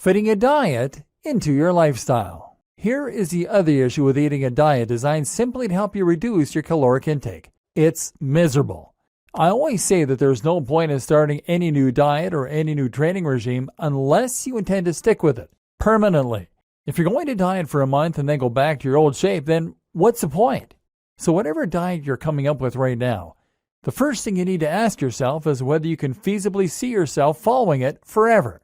fitting a diet into your lifestyle. Here is the other issue with eating a diet designed simply to help you reduce your caloric intake. It's miserable. I always say that there's no point in starting any new diet or any new training regime unless you intend to stick with it permanently. If you're going to diet for a month and then go back to your old shape, then what's the point? So whatever diet you're coming up with right now, the first thing you need to ask yourself is whether you can feasibly see yourself following it forever.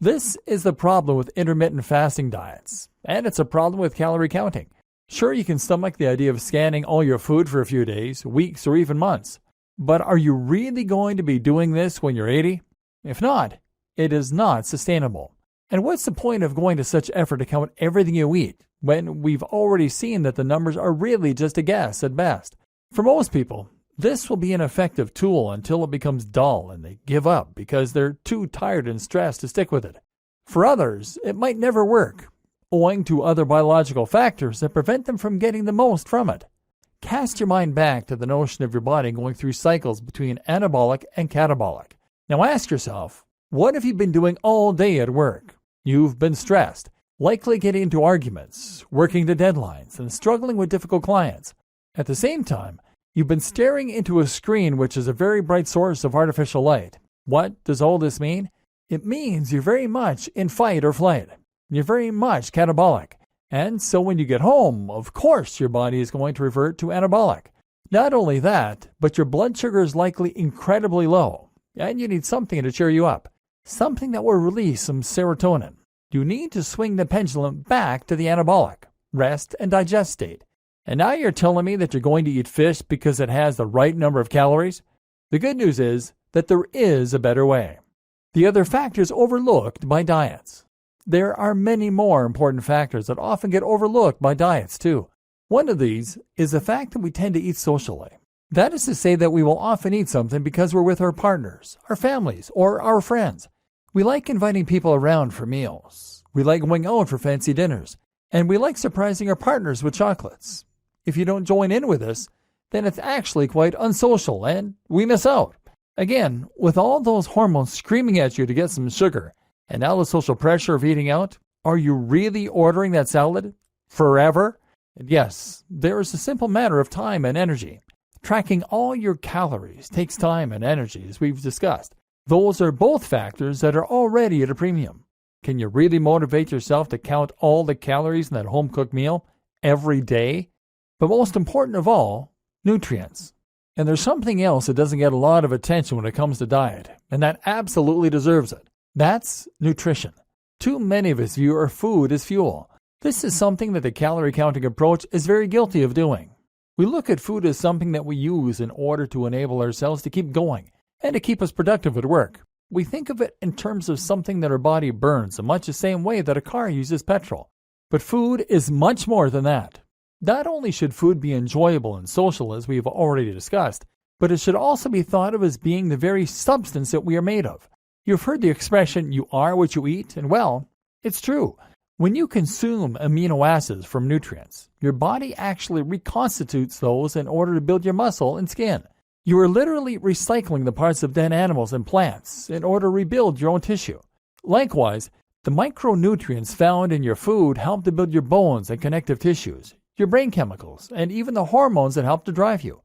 This is the problem with intermittent fasting diets, and it's a problem with calorie counting. Sure, you can stomach the idea of scanning all your food for a few days, weeks, or even months. But are you really going to be doing this when you're 80? If not, it is not sustainable. And what's the point of going to such effort to count everything you eat when we've already seen that the numbers are really just a guess at best? For most people, this will be an effective tool until it becomes dull and they give up because they're too tired and stressed to stick with it. For others, it might never work, owing to other biological factors that prevent them from getting the most from it. Cast your mind back to the notion of your body going through cycles between anabolic and catabolic. Now ask yourself, what have you been doing all day at work? You've been stressed, likely getting into arguments, working to deadlines, and struggling with difficult clients. At the same time, you've been staring into a screen which is a very bright source of artificial light. What does all this mean? It means you're very much in fight or flight. You're very much catabolic. And so when you get home, of course your body is going to revert to anabolic. Not only that, but your blood sugar is likely incredibly low, and you need something to cheer you up, something that will release some serotonin. You need to swing the pendulum back to the anabolic, rest and digest state. And now you're telling me that you're going to eat fish because it has the right number of calories? The good news is that there is a better way. The other factors overlooked by diets. There are many more important factors that often get overlooked by diets too. One of these is the fact that we tend to eat socially. That is to say that we will often eat something because we're with our partners, our families, or our friends. We like inviting people around for meals. We like going out for fancy dinners. And we like surprising our partners with chocolates. If you don't join in with us, then it's actually quite unsocial and we miss out. Again, with all those hormones screaming at you to get some sugar, and now the social pressure of eating out, are you really ordering that salad forever? And yes, there is a simple matter of time and energy. Tracking all your calories takes time and energy, as we've discussed. Those are both factors that are already at a premium. Can you really motivate yourself to count all the calories in that home-cooked meal every day? But most important of all, nutrients. And there's something else that doesn't get a lot of attention when it comes to diet, and that absolutely deserves it. That's nutrition. Too many of us view our food as fuel. This is something that the calorie counting approach is very guilty of doing. We look at food as something that we use in order to enable ourselves to keep going and to keep us productive at work. We think of it in terms of something that our body burns in much the same way that a car uses petrol. But food is much more than that. Not only should food be enjoyable and social, as we have already discussed, but it should also be thought of as being the very substance that we are made of. You've heard the expression, you are what you eat, and well, it's true. When you consume amino acids from nutrients, your body actually reconstitutes those in order to build your muscle and skin. You are literally recycling the parts of dead animals and plants in order to rebuild your own tissue. Likewise, the micronutrients found in your food help to build your bones and connective tissues, your brain chemicals, and even the hormones that help to drive you.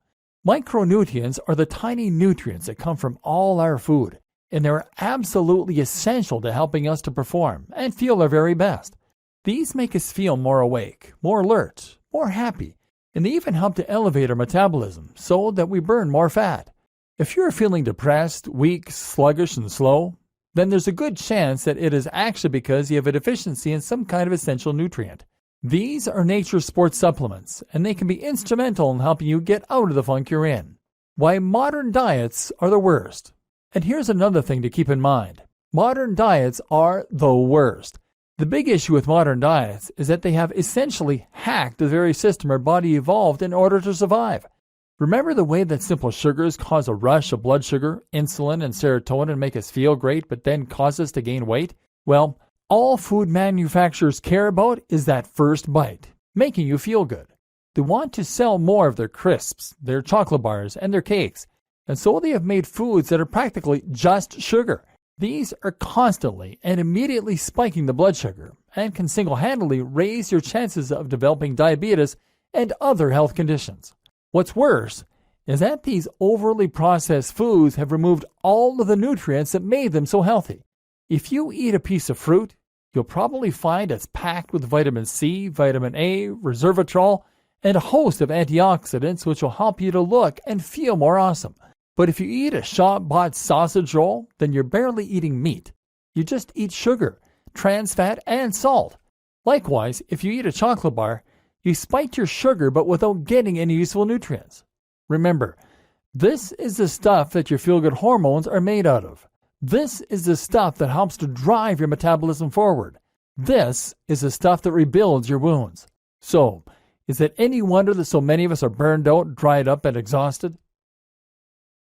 Micronutrients are the tiny nutrients that come from all our food, and they're absolutely essential to helping us to perform and feel our very best. These make us feel more awake, more alert, more happy, and they even help to elevate our metabolism so that we burn more fat. If you're feeling depressed, weak, sluggish, and slow, then there's a good chance that it is actually because you have a deficiency in some kind of essential nutrient. These are nature's sports supplements, and they can be instrumental in helping you get out of the funk you're in. Why modern diets are the worst. And here's another thing to keep in mind. Modern diets are the worst. The big issue with modern diets is that they have essentially hacked the very system our body evolved in order to survive. Remember the way that simple sugars cause a rush of blood sugar, insulin, and serotonin and make us feel great, but then cause us to gain weight? Well, all food manufacturers care about is that first bite, making you feel good. They want to sell more of their crisps, their chocolate bars, and their cakes. And so they have made foods that are practically just sugar. These are constantly and immediately spiking the blood sugar and can single-handedly raise your chances of developing diabetes and other health conditions. What's worse is that these overly processed foods have removed all of the nutrients that made them so healthy. If you eat a piece of fruit, you'll probably find it's packed with vitamin C, vitamin A, resveratrol, and a host of antioxidants which will help you to look and feel more awesome. But if you eat a shop-bought sausage roll, then you're barely eating meat. You just eat sugar, trans fat, and salt. Likewise, if you eat a chocolate bar, you spike your sugar but without getting any useful nutrients. Remember, this is the stuff that your feel-good hormones are made out of. This is the stuff that helps to drive your metabolism forward. This is the stuff that rebuilds your wounds. So, is it any wonder that so many of us are burned out, dried up, and exhausted?